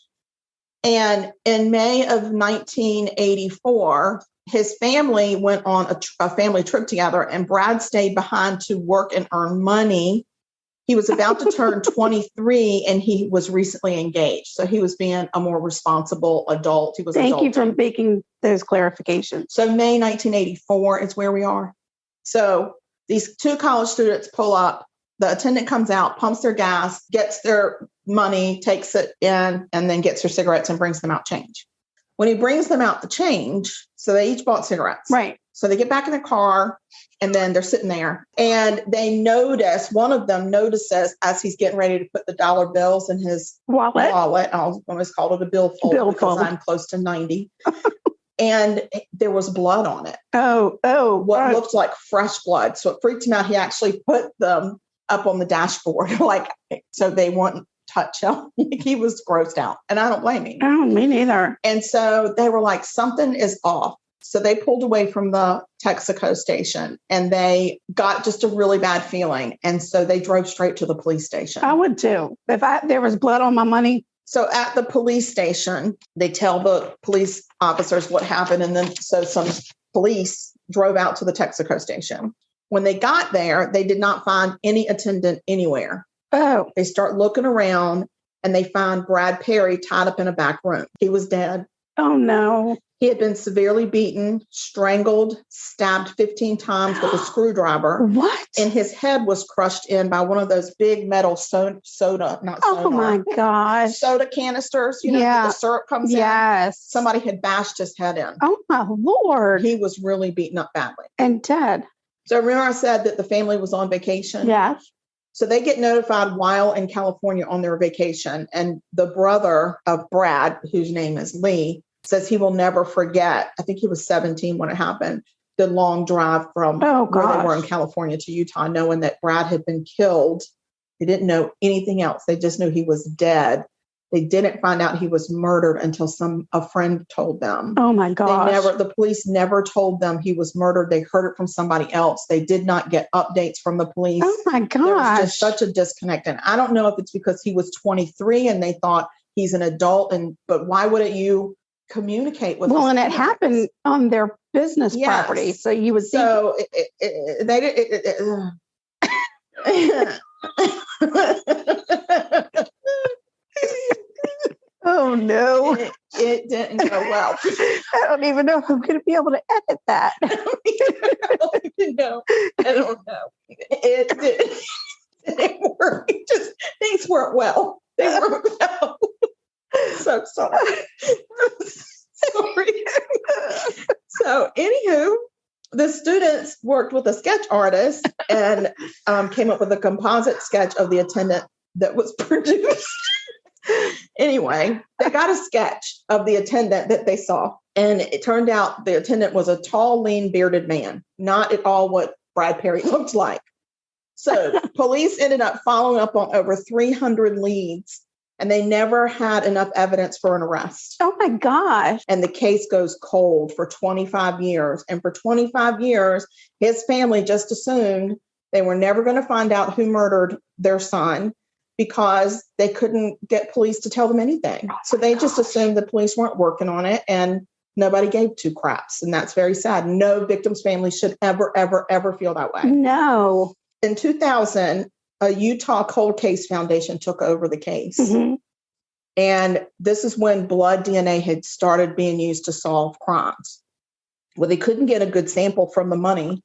And in May of 1984, his family went on a family trip together, and Brad stayed behind to work and earn money. He was about to turn 23, and he was recently engaged. So he was being a more responsible adult. Thank you for making those clarifications. So May 1984 is where we are. So these 2 college students pull up. The attendant comes out, pumps their gas, gets their money, takes it in, and then gets their cigarettes and brings them out change. When he brings them out the change, so they each bought cigarettes. Right. So they get back in the car, and then they're sitting there, and one of them notices as he's getting ready to put the dollar bills in his wallet. I almost called it a billfold because I'm close to 90. And there was blood on it. What looked like fresh blood. So it freaked him out. He actually put them up on the dashboard, so they wouldn't touch him. He was grossed out. And I don't blame him. Oh, me neither. And so they were like, something is off. So they pulled away from the Texaco station and they got just a really bad feeling. And so they drove straight to the police station. I would too. If there was blood on my money. So at the police station, they tell the police officers what happened. And then so some police drove out to the Texaco station. When they got there, they did not find any attendant anywhere. Oh. They start looking around and they find Brad Perry tied up in a back room. He was dead. Oh, no. He had been severely beaten, strangled, stabbed 15 times with a screwdriver. What? And his head was crushed in by one of those big metal soda, Oh, my gosh. soda canisters, the syrup comes in. Yes. Somebody had bashed his head in. Oh, my Lord. He was really beaten up badly. And dead. So remember I said that the family was on vacation? Yes. So they get notified while in California on their vacation. And the brother of Brad, whose name is Lee, says he will never forget. I think he was 17 when it happened. The long drive from where they were in California to Utah, knowing that Brad had been killed. They didn't know anything else. They just knew he was dead. They didn't find out he was murdered until a friend told them. Oh my gosh. The police never told them he was murdered. They heard it from somebody else. They did not get updates from the police. Oh my gosh. There was just such a disconnect. And I don't know if it's because he was 23 and they thought he's an adult. But why wouldn't you communicate with? Well, and it happened on their business property. So you would think. So Oh no. It didn't go well. I don't even know if I'm going to be able to edit that. I don't know. It didn't work. Things weren't well. They weren't well. So sorry. Sorry. So anywho, the students worked with a sketch artist and came up with a composite sketch of the attendant that was produced. Anyway, they got a sketch of the attendant that they saw. And it turned out the attendant was a tall, lean, bearded man, not at all what Brad Perry looked like. So police ended up following up on over 300 leads, and they never had enough evidence for an arrest. Oh my gosh. And the case goes cold for 25 years. And for 25 years, his family just assumed they were never going to find out who murdered their son, because they couldn't get police to tell them anything. So they just assumed the police weren't working on it and nobody gave two craps. And that's very sad. No victim's family should ever, ever, ever feel that way. No. In 2000, a Utah Cold Case Foundation took over the case. Mm-hmm. And this is when blood DNA had started being used to solve crimes. Well, they couldn't get a good sample from the money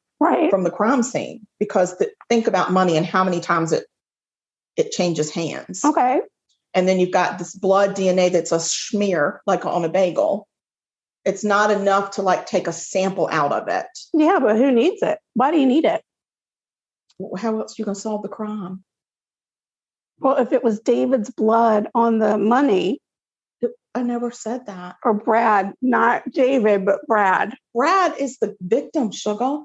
from the crime scene, because think about money and how many times it changes hands. Okay. And then you've got this blood DNA that's a smear, like on a bagel. It's not enough to take a sample out of it. Yeah, but who needs it? Why do you need it? How else are you going to solve the crime? Well, if it was David's blood on the money. I never said that. Or Brad, not David, but Brad. Brad is the victim, sugar.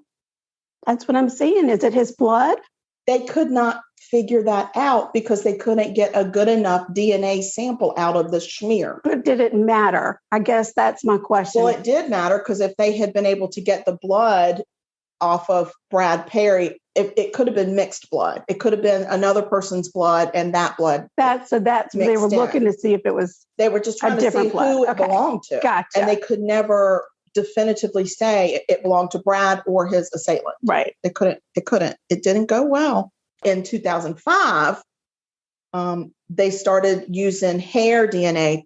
That's what I'm saying. Is it his blood? They could not figure that out because they couldn't get a good enough DNA sample out of the smear. But did it matter? I guess that's my question. Well, it did matter, because if they had been able to get the blood off of Brad Perry, it could have been mixed blood. It could have been another person's blood and that blood. That's they were looking to see if it was. They were just trying to see who it belonged to. Gotcha. And they could never definitively say it belonged to Brad or his assailant. Right. They couldn't. It didn't go well. In 2005, they started using hair DNA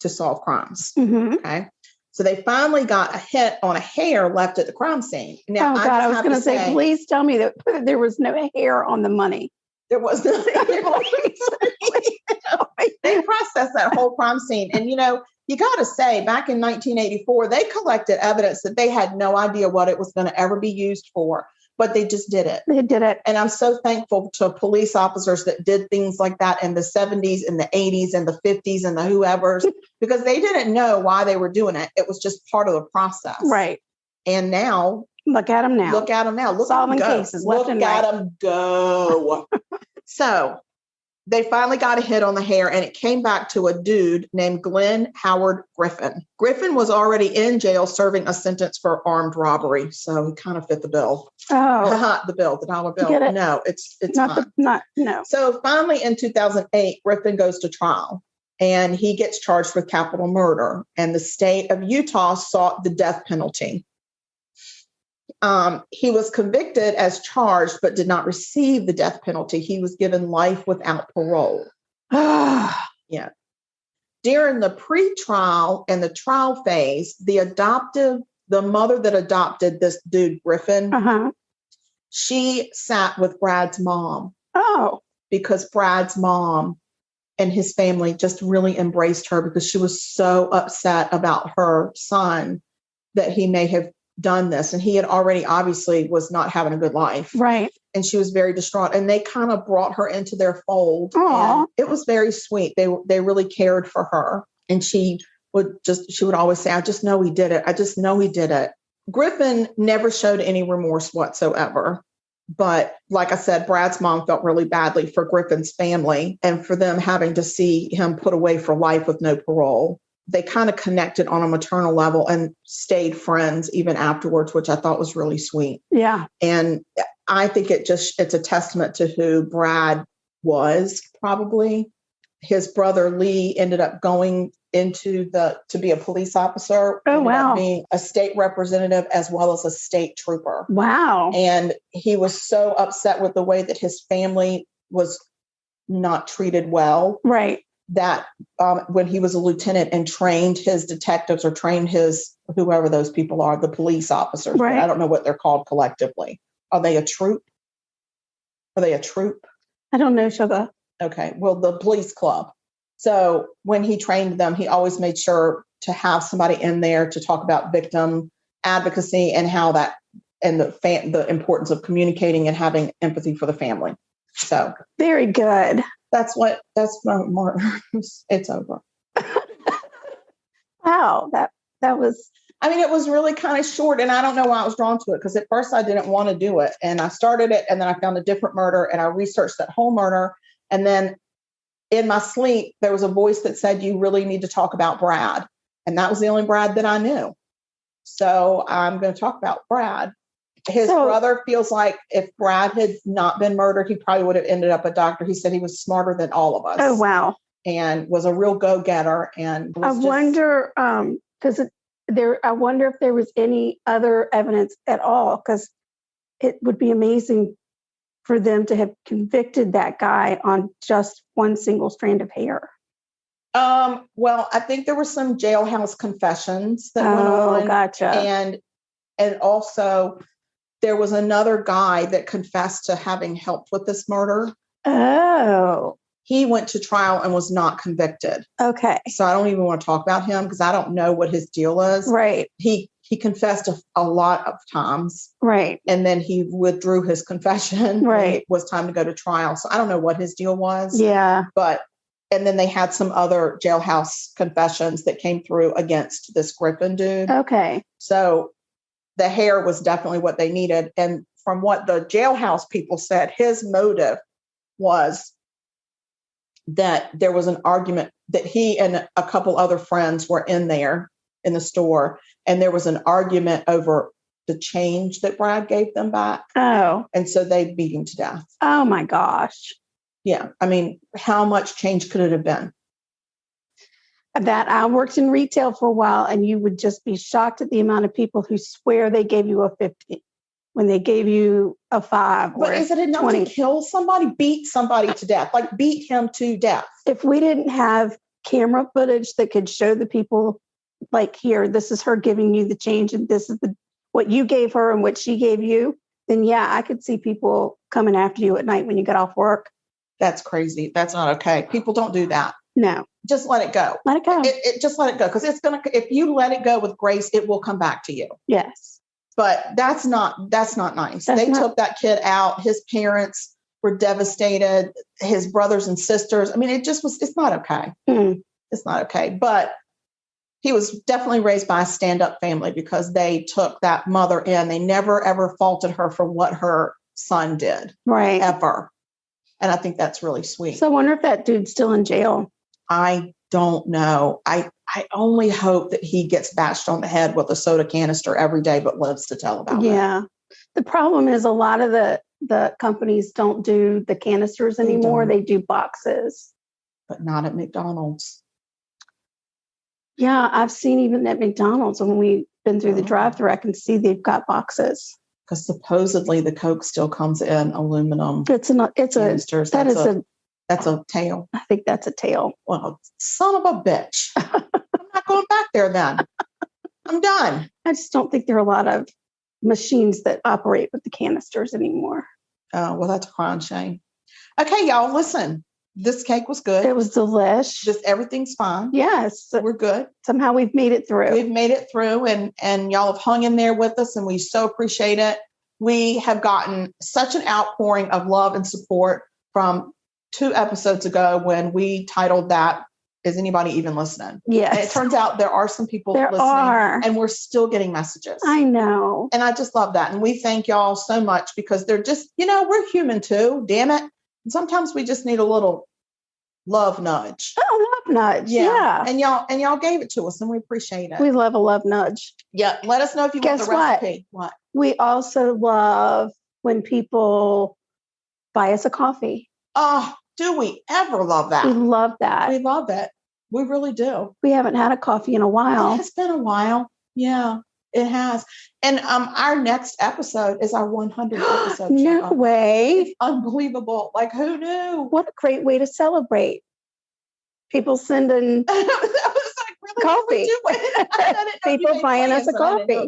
to solve crimes. Mm-hmm. Okay. So they finally got a hit on a hair left at the crime scene. Now, I was going to say, please tell me that there was no hair on the money. There was no hair. They processed that whole crime scene. And, you got to say, back in 1984, they collected evidence that they had no idea what it was going to ever be used for, but they just did it. They did it. And I'm so thankful to police officers that did things like that in the 70s and the 80s and the 50s and the whoever's, because they didn't know why they were doing it. It was just part of the process. Right. And now. Look at them now. Look at them now. Solving cases left and right. Look at them go. So they finally got a hit on the hair, and it came back to a dude named Glenn Howard Griffin. Griffin was already in jail serving a sentence for armed robbery, so he kind of fit the bill. Oh, The dollar bill. Get it? No, it's not fine. no. So finally in 2008, Griffin goes to trial, and he gets charged with capital murder, and the state of Utah sought the death penalty. He was convicted as charged, but did not receive the death penalty. He was given life without parole. Yeah. During the pre-trial and the trial phase, the mother that adopted this dude, Griffin, she sat with Brad's mom. Oh. Because Brad's mom and his family just really embraced her because she was so upset about her son that he may have done this. And he had already obviously was not having a good life. Right. And she was very distraught. And they kind of brought her into their fold. Aww. And it was very sweet. They really cared for her. And she would always say, I just know he did it. I just know he did it. Griffin never showed any remorse whatsoever. But like I said, Brad's mom felt really badly for Griffin's family and for them having to see him put away for life with no parole. They kind of connected on a maternal level and stayed friends even afterwards, which I thought was really sweet. Yeah. And I think it's a testament to who Brad was, probably. His brother Lee ended up going to be a police officer. Oh, wow. Being a state representative as well as a state trooper. Wow. And he was so upset with the way that his family was not treated well. Right. That when he was a lieutenant and trained his detectives or trained his, whoever those people are, the police officers. Right. I don't know what they're called collectively. Are they a troop? I don't know, Sugar. Okay. Well, the police club. So when he trained them, he always made sure to have somebody in there to talk about victim advocacy and how that, and the importance of communicating and having empathy for the family. So very good. That's my martyr. It's over. Wow. That was. I mean, it was really kind of short, and I don't know why I was drawn to it, because at first I didn't want to do it, and I started it, and then I found a different murder, and I researched that whole murder, and then in my sleep there was a voice that said, "You really need to talk about Brad," and that was the only Brad that I knew. So I'm going to talk about Brad. His brother feels like if Brad had not been murdered, he probably would have ended up a doctor. He said he was smarter than all of us. Oh, wow. And was a real go-getter. And I wonder if there was any other evidence at all, because it would be amazing for them to have convicted that guy on just one single strand of hair. Well, I think there were some jailhouse confessions that went on. Gotcha. And also there was another guy that confessed to having helped with this murder. Oh. He went to trial and was not convicted. Okay. So I don't even want to talk about him because I don't know what his deal is. Right. He confessed a lot of times. Right. And then he withdrew his confession. Right. It was time to go to trial. So I don't know what his deal was. Yeah. And then they had some other jailhouse confessions that came through against this Griffin dude. Okay. So the hair was definitely what they needed. And from what the jailhouse people said, his motive was that there was an argument that he and a couple other friends were in there in the store. And there was an argument over the change that Brad gave them back. Oh. And so they beat him to death. Oh my gosh. Yeah. I mean, how much change could it have been? That I worked in retail for a while, and you would just be shocked at the amount of people who swear they gave you a 50 when they gave you a 5. But is it enough 20? to kill somebody, beat somebody to death, like beat him to death? If we didn't have camera footage that could show the people, like, here, this is her giving you the change, and this is what you gave her and what she gave you, then yeah, I could see people coming after you at night when you get off work. That's crazy. That's not okay. People don't do that. No. Just let it go. Let it go. Just let it go. Because if you let it go with grace, it will come back to you. Yes. But that's not nice. They took that kid out. His parents were devastated. His brothers and sisters. I mean, it's not okay. Mm. It's not okay. But he was definitely raised by a stand-up family because they took that mother in. They never, ever faulted her for what her son did. Right. Ever. And I think that's really sweet. So I wonder if that dude's still in jail. I don't know. I only hope that he gets bashed on the head with a soda canister every day, but lives to tell about it. Yeah. The problem is a lot of the companies don't do the canisters anymore. They do boxes. But not at McDonald's. Yeah, I've seen even at McDonald's when we've been through the drive-thru, I can see they've got boxes. Because supposedly the Coke still comes in aluminum. That's a tail. I think that's a tail. Well, son of a bitch. I'm not going back there then. I'm done. I just don't think there are a lot of machines that operate with the canisters anymore. Oh, well, that's a crying shame. Okay, y'all, listen. This cake was good. It was delish. Just everything's fine. Yes. We're good. Somehow we've made it through. We've made it through, and y'all have hung in there with us, and we so appreciate it. We have gotten such an outpouring of love and support from 2 episodes ago when we titled that, Is Anybody Even Listening? Yes. And it turns out there are some people listening, and we're still getting messages. I know. And I just love that. And we thank y'all so much because they're just, we're human too, damn it. And sometimes we just need a little love nudge. Oh, love nudge. Yeah. And y'all gave it to us, and we appreciate it. We love a love nudge. Yeah. Let us know if you want the recipe. What? We also love when people buy us a coffee. Oh, do we ever love that? We love that. We love it. We really do. We haven't had a coffee in a while. It's been a while. Yeah, it has. And our next episode is our 100th episode. No way. It's unbelievable. Like, who knew? What a great way to celebrate. People sending coffee. People buying us a coffee.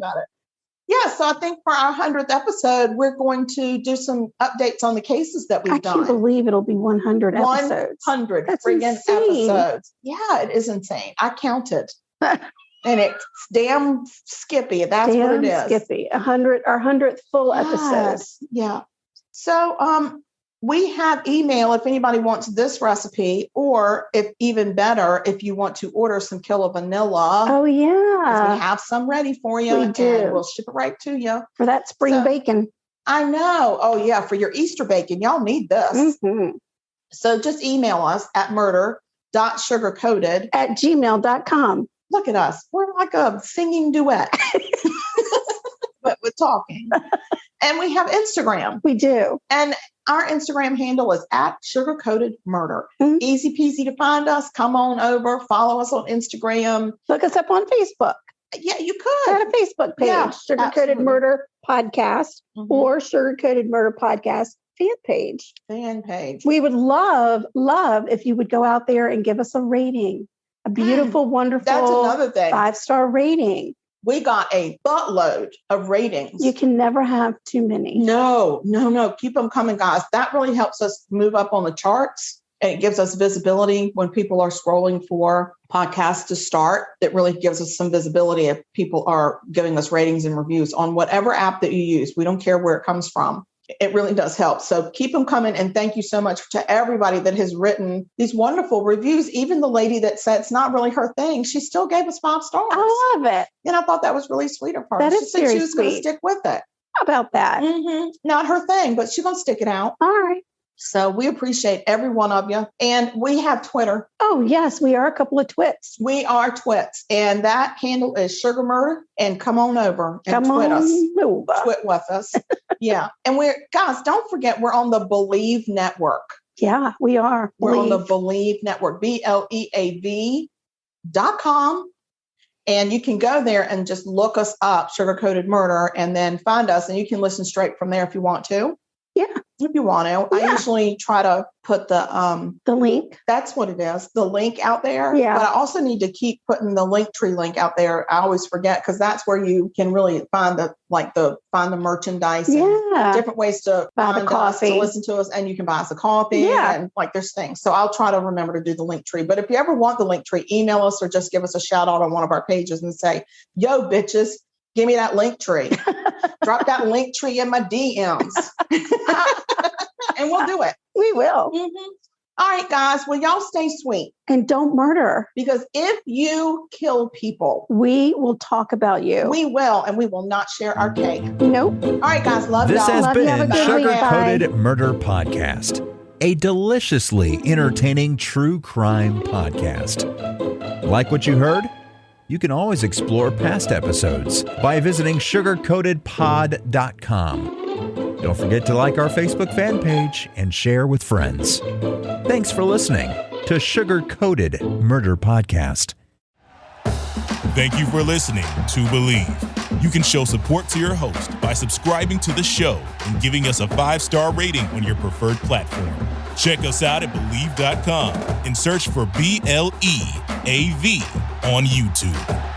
Yeah, so I think for our 100th episode, we're going to do some updates on the cases that we've done. I can't believe it'll be 100 episodes. 100 That's friggin' insane. episodes. Yeah, it is insane. I counted. And it's damn skippy. That's what it is. Skippy. Our 100th full episode. Yeah. So we have email if anybody wants this recipe, or if even better, if you want to order some kilo vanilla. Oh, yeah. We have some ready for you. We do. And we'll ship it right to you. For that spring bacon. I know. Oh, yeah. For your Easter bacon. Y'all need this. Mm-hmm. So just email us at murder.sugarcoated@gmail.com. Look at us. We're like a singing duet, but we're talking. And we have Instagram. We do. And our Instagram handle is @sugarcoatedmurder. Mm-hmm. Easy peasy to find us. Come on over. Follow us on Instagram. Look us up on Facebook. Yeah, you could. Got a Facebook page, Sugar Coated Murder Podcast, or Sugar Coated Murder Podcast fan page. We would love if you would go out there and give us a rating, a beautiful, wonderful, that's another thing, 5-star rating. We got a buttload of ratings. You can never have too many. No. Keep them coming, guys. That really helps us move up on the charts. And it gives us visibility when people are scrolling for podcasts to start. It really gives us some visibility if people are giving us ratings and reviews on whatever app that you use. We don't care where it comes from. It really does help. So keep them coming. And thank you so much to everybody that has written these wonderful reviews. Even the lady that said it's not really her thing, she still gave us 5 stars. I love it. And I thought that was really sweet of her. That she is said very she was going to sweet. stick with it. How about that? Mm-hmm. Not her thing, but she's going to stick it out. All right. So we appreciate every one of you. And we have Twitter. Oh, yes. We are a couple of twits. We are twits. And that handle is Sugar Murder. And come on over and twit us. Twit with us. Yeah. And guys, don't forget, we're on the Believe Network. Yeah, we are. We're on the Believe Network, BLEAV.com. And you can go there and just look us up, Sugar Coated Murder, and then find us. And you can listen straight from there if you want to. Yeah. If you want to. Yeah. I usually try to put the link. That's what it is. The link out there. Yeah. But I also need to keep putting the Linktree link out there. I always forget because that's where you can really find the merchandise and different ways to find us, to listen to us, and you can buy us a coffee. Yeah. And there's things. So I'll try to remember to do the Linktree. But if you ever want the Linktree, email us or just give us a shout out on one of our pages and say, yo, bitches, give me that Linktree. Drop that Linktree in my DMs. And we'll do it. We will. Mm-hmm. All right, guys. Well, y'all stay sweet. And don't murder. Because if you kill people, we will talk about you. We will. And we will not share our cake. Nope. All right, guys. Love y'all. This has been Sugar Coated Murder Podcast. a deliciously entertaining true crime podcast. Like what you heard? You can always explore past episodes by visiting sugarcoatedpod.com. Don't forget to like our Facebook fan page and share with friends. Thanks for listening to Sugar Coated Murder Podcast. Thank you for listening to Believe. You can show support to your host by subscribing to the show and giving us a 5-star rating on your preferred platform. Check us out at Believe.com and search for BLEAV on YouTube.